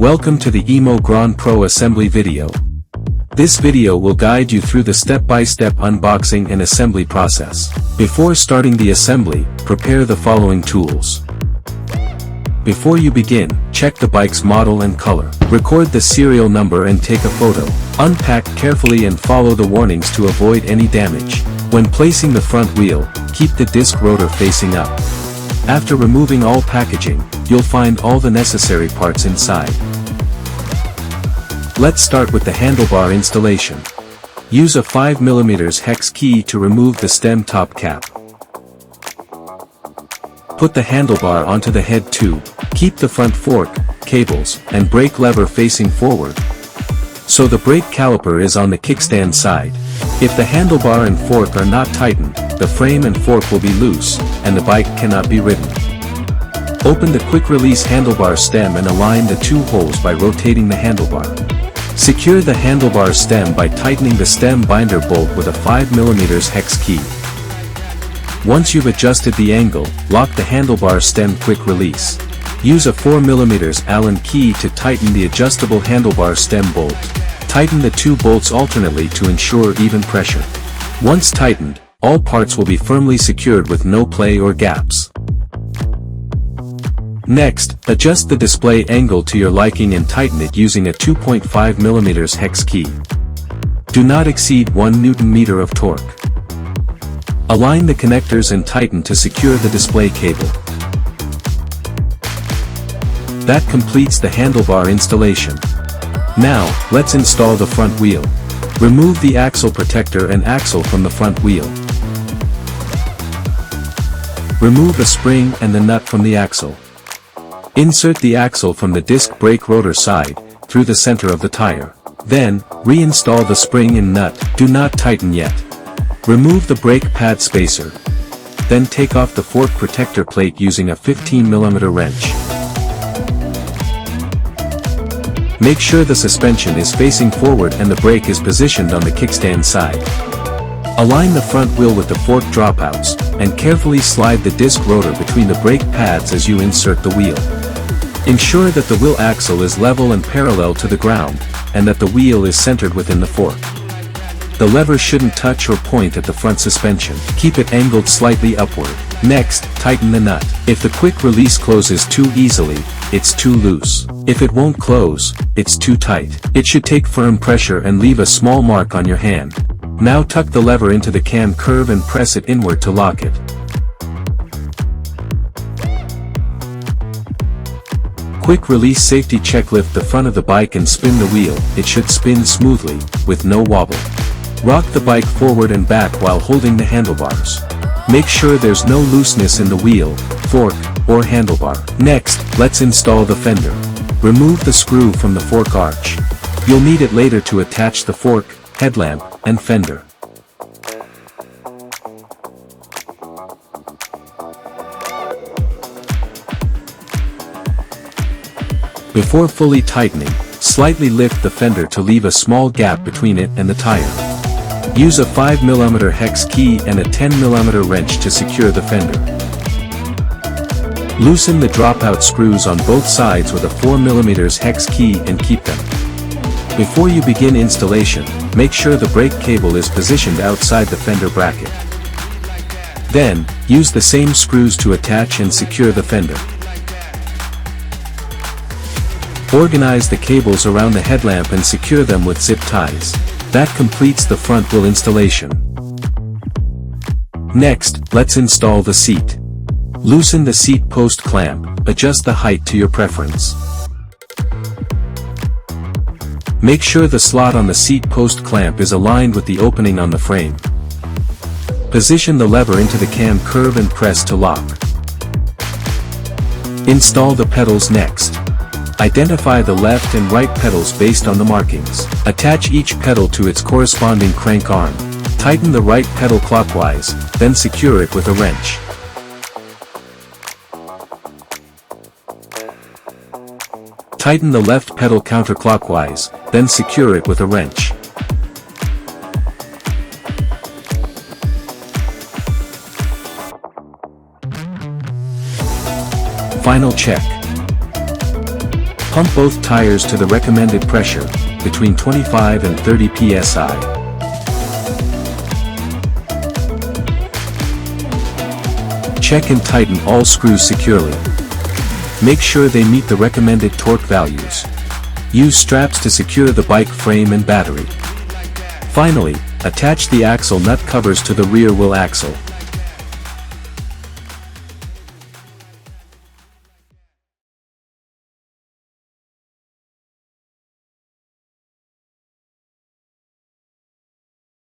Welcome to the EMMO Gron Pro assembly video. This video will guide you through the step-by-step unboxing and assembly process. Before starting the assembly, prepare the following tools. Before you begin, check the bike's model and color. Record the serial number and take a photo. Unpack carefully and follow the warnings to avoid any damage. When placing the front wheel, keep the disc rotor facing up. After removing all packaging, you'll find all the necessary parts inside. Let's start with the handlebar installation. Use a 5mm hex key to remove the stem top cap. Put the handlebar onto the head tube. Keep the front fork, cables, and brake lever facing forward, so the brake caliper is on the kickstand side. If the handlebar and fork are not tightened, the frame and fork will be loose, and the bike cannot be ridden. Open the quick-release handlebar stem and align the two holes by rotating the handlebar. Secure the handlebar stem by tightening the stem binder bolt with a 5mm hex key. Once you've adjusted the angle, lock the handlebar stem quick release. Use a 4mm Allen key to tighten the adjustable handlebar stem bolt. Tighten the two bolts alternately to ensure even pressure. Once tightened, all parts will be firmly secured with no play or gaps. Next, adjust the display angle to your liking and tighten it using a 2.5mm hex key. Do not exceed 1 Nm of torque. Align the connectors and tighten to secure the display cable. That completes the handlebar installation. Now, let's install the front wheel. Remove the axle protector and axle from the front wheel. Remove the spring and the nut from the axle. Insert the axle from the disc brake rotor side, through the center of the tire. Then, reinstall the spring and nut. Do not tighten yet. Remove the brake pad spacer. Then take off the fork protector plate using a 15mm wrench. Make sure the suspension is facing forward and the brake is positioned on the kickstand side. Align the front wheel with the fork dropouts, and carefully slide the disc rotor between the brake pads as you insert the wheel. Ensure that the wheel axle is level and parallel to the ground, and that the wheel is centered within the fork. The lever shouldn't touch or point at the front suspension. Keep it angled slightly upward. Next, tighten the nut. If the quick release closes too easily, it's too loose. If it won't close, it's too tight. It should take firm pressure and leave a small mark on your hand. Now tuck the lever into the cam curve and press it inward to lock it. Quick release safety check. Lift the front of the bike and spin the wheel. It should spin smoothly, with no wobble. Rock the bike forward and back while holding the handlebars. Make sure there's no looseness in the wheel, fork, or handlebar. Next, let's install the fender. Remove the screw from the fork arch. You'll need it later to attach the fork, headlamp, and fender. Before fully tightening, slightly lift the fender to leave a small gap between it and the tire. Use a 5mm hex key and a 10mm wrench to secure the fender. Loosen the dropout screws on both sides with a 4mm hex key and keep them. Before you begin installation, make sure the brake cable is positioned outside the fender bracket. Then, use the same screws to attach and secure the fender. Organize the cables around the headlamp and secure them with zip ties. That completes the front wheel installation. Next, let's install the seat. Loosen the seat post clamp. Adjust the height to your preference. Make sure the slot on the seat post clamp is aligned with the opening on the frame. Position the lever into the cam curve and press to lock. Install the pedals next. Identify the left and right pedals based on the markings. Attach each pedal to its corresponding crank arm. Tighten the right pedal clockwise, then secure it with a wrench. Tighten the left pedal counterclockwise, then secure it with a wrench. Final check. Pump both tires to the recommended pressure, between 25 and 30 psi. Check and tighten all screws securely. Make sure they meet the recommended torque values. Use straps to secure the bike frame and battery. Finally, attach the axle nut covers to the rear wheel axle.